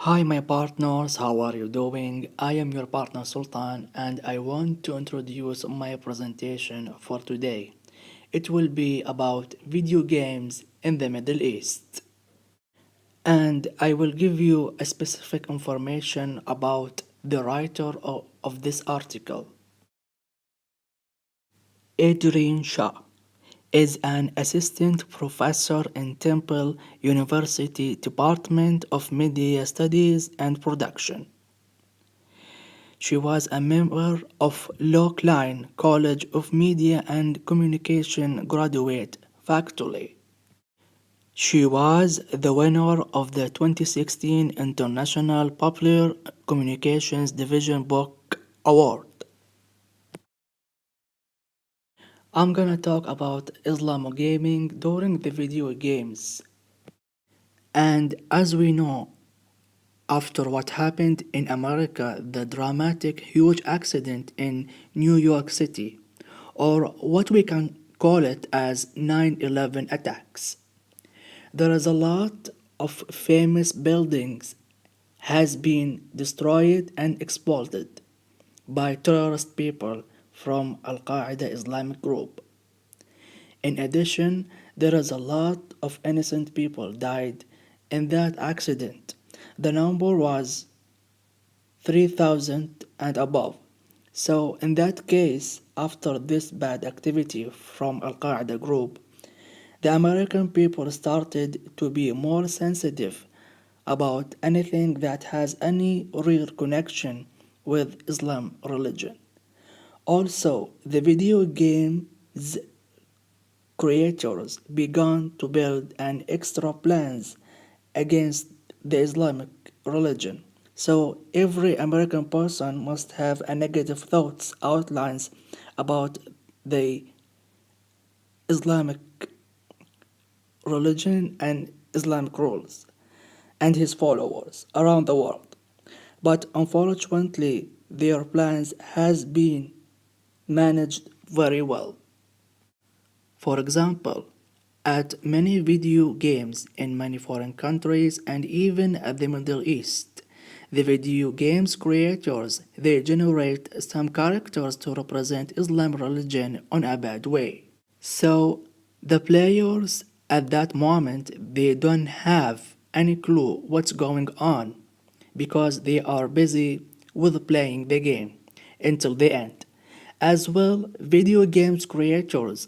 Hi, my partners, how are you doing? I am your partner Sultan, and I want to introduce my presentation for today. It will be about video games in the Middle East, and I will give you a specific information about the writer of this article. Adrian Shah is an assistant professor in Temple University Department of Media Studies and Production. She was a member of Lakeline College of Media and Communication graduate faculty. She was the winner of the 2016 International Popular Communications Division Book Award. I'm gonna talk about Islamo gaming during the video games. And as we know, after what happened in America, the dramatic huge accident in New York City, or what we can call it as 9/11 attacks. There is a lot of famous buildings has been destroyed and exploded by terrorist people from Al-Qaeda Islamic group. In addition, there is a lot of innocent people died in that accident. The number was 3,000 and above. So, in that case, after this bad activity from Al Qaeda group, the American people started to be more sensitive about anything that has any real connection with Islam religion. Also, the video games creators began to build an extra plans against the Islamic religion. So every American person must have a negative thoughts outlines about the Islamic religion and Islamic rules and his followers around the world. But unfortunately, their plans has been managed very well. For example, at many video games in many foreign countries and even at the Middle East, the video games creators they generate some characters to represent Islam religion on a bad way. So the players at that moment they don't have any clue what's going on because they are busy with playing the game until the end. As well, video games creators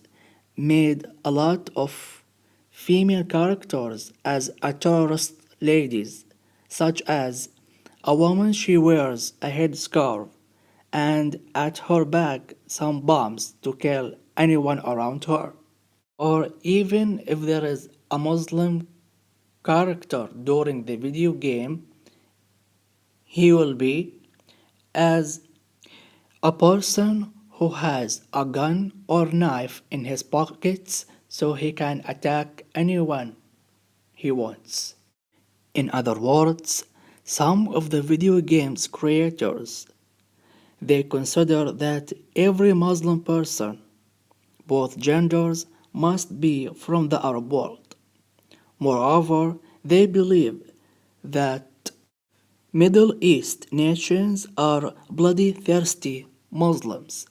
made a lot of female characters as a terrorist ladies, such as a woman she wears a headscarf and at her back some bombs to kill anyone around her. Or even if there is a Muslim character during the video game, he will be as a person who has a gun or knife in his pockets so he can attack anyone he wants. In other words, some of the video games creators they consider that every Muslim person, both genders, must be from the Arab world. Moreover, they believe that Middle East nations are bloody thirsty Muslims.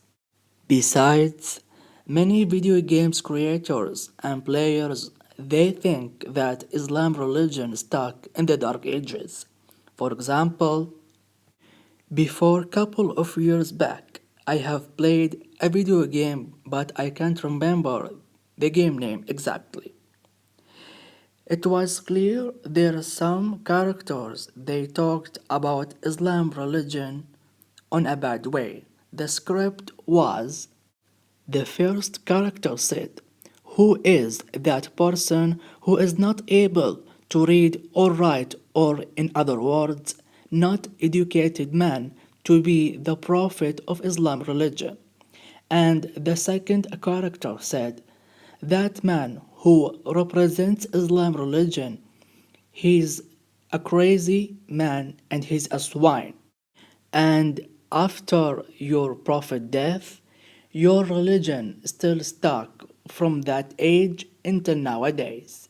Besides, many video games creators and players they think that Islam religion stuck in the dark ages. For example, before couple of years back, I have played a video game but I can't remember the game name exactly. It was clear there are some characters they talked about Islam religion on a bad way. The script was the first character said, "Who is that person who is not able to read or write, or, in other words, not educated man to be the prophet of Islam religion?" And the second character said, "That man who represents Islam religion, he's a crazy man and he's a swine. And after your prophet death, your religion still stuck from that age until nowadays."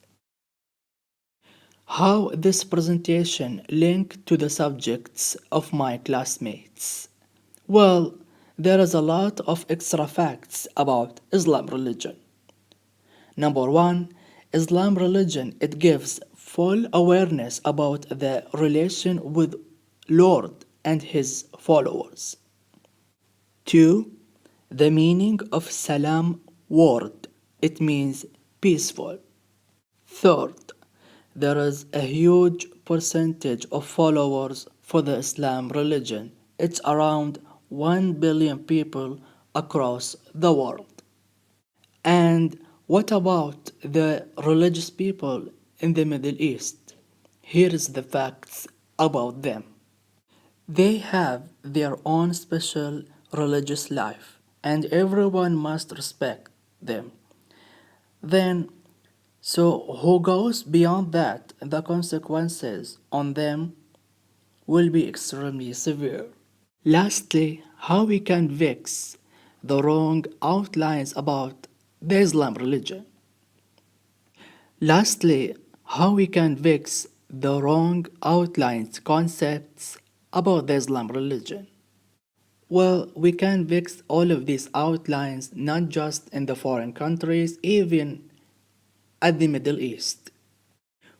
How this presentation linked to the subjects of my classmates? Well, there is a lot of extra facts about Islam religion. Number one, Islam religion, it gives full awareness about the relation with Lord and his followers. Two, the meaning of salam word, it means peaceful. Third, there is a huge percentage of followers for the Islam religion. It's around 1 billion people across the world. And what about the religious people in the Middle East? Here is the facts about them. They have their own special religious life, and everyone must respect them. Then, so who goes beyond that, the consequences on them will be extremely severe. Lastly, how we can fix the wrong outlines about the Islam religion. Lastly, how we can fix the wrong outlines concepts about the Islam religion. Well, we can fix all of these outlines not just in the foreign countries, even at the Middle East.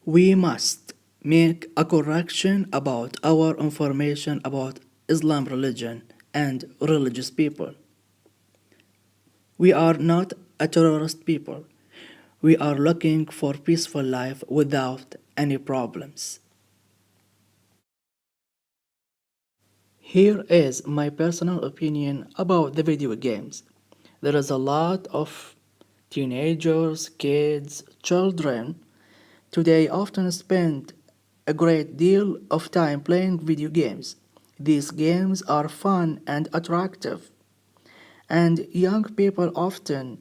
We must make a correction about our information about Islam religion and religious people. We are not a terrorist people. We are looking for peaceful life without any problems. Here is my personal opinion about the video games. There is a lot of teenagers, kids, children today often spend a great deal of time playing video games. These games are fun and attractive, and young people often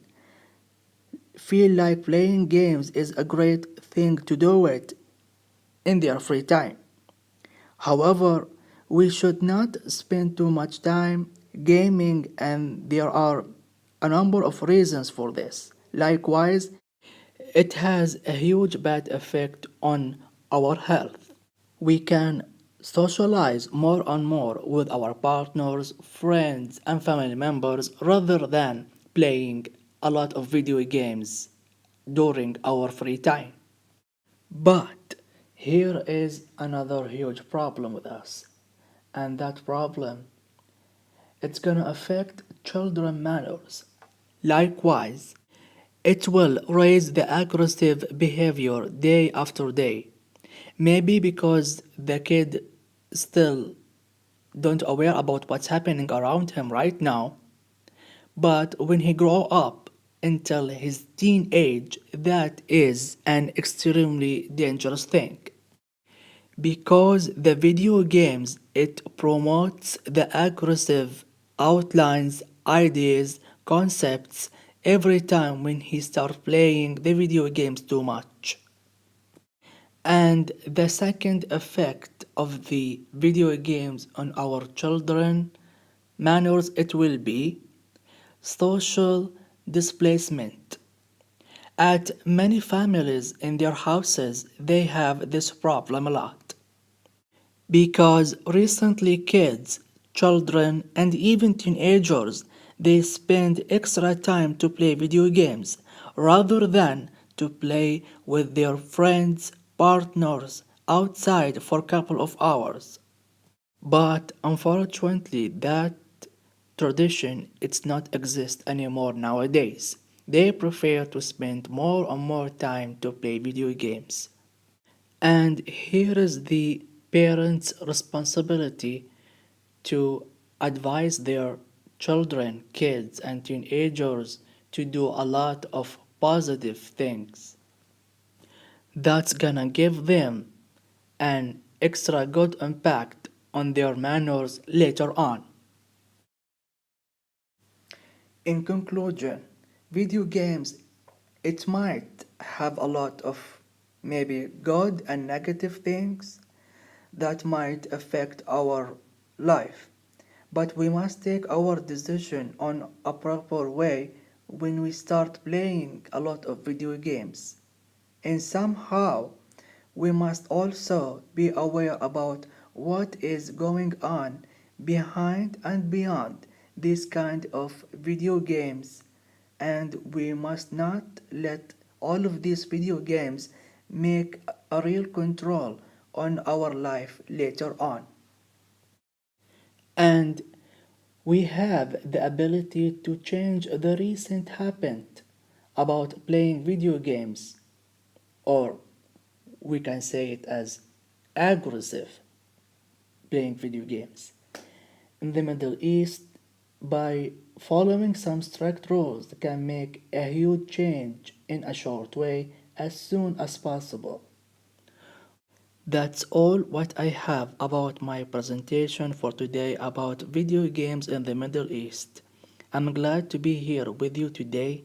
feel like playing games is a great thing to do it in their free time. However, we should not spend too much time gaming, and there are a number of reasons for this. Likewise, it has a huge bad effect on our health. We can socialize more and more with our partners, friends, and family members rather than playing a lot of video games during our free time. But here is another huge problem with us, and that problem, it's gonna affect children manners. Likewise, it will raise the aggressive behavior day after day. Maybe because the kid still don't aware about what's happening around him right now, but when he grow up until his teenage, that is an extremely dangerous thing. Because the video games, it promotes the aggressive outlines, ideas, concepts every time when he starts playing the video games too much. And the second effect of the video games on our children manners, it will be social displacement. At many families in their houses, they have this problem a lot. Because recently kids, children, and even teenagers, they spend extra time to play video games rather than to play with their friends, partners outside for a couple of hours. But unfortunately, that tradition it's not exist anymore nowadays. They prefer to spend more and more time to play video games. And here is the parents' responsibility to advise their children, kids, and teenagers to do a lot of positive things that's gonna give them an extra good impact on their manners later on. In conclusion, video games, it might have a lot of maybe good and negative things that might affect our life, but we must take our decision on a proper way when we start playing a lot of video games. And somehow we must also be aware about what is going on behind and beyond this kind of video games, and we must not let all of these video games make a real control on our life later on. And we have the ability to change the recent happened about playing video games, or we can say it as aggressive playing video games in the Middle East. By following some strict rules that can make a huge change in a short way as soon as possible. That's all what I have about my presentation for today about video games in the Middle East. I'm glad to be here with you today.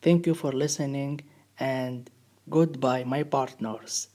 Thank you for listening, and goodbye, my partners.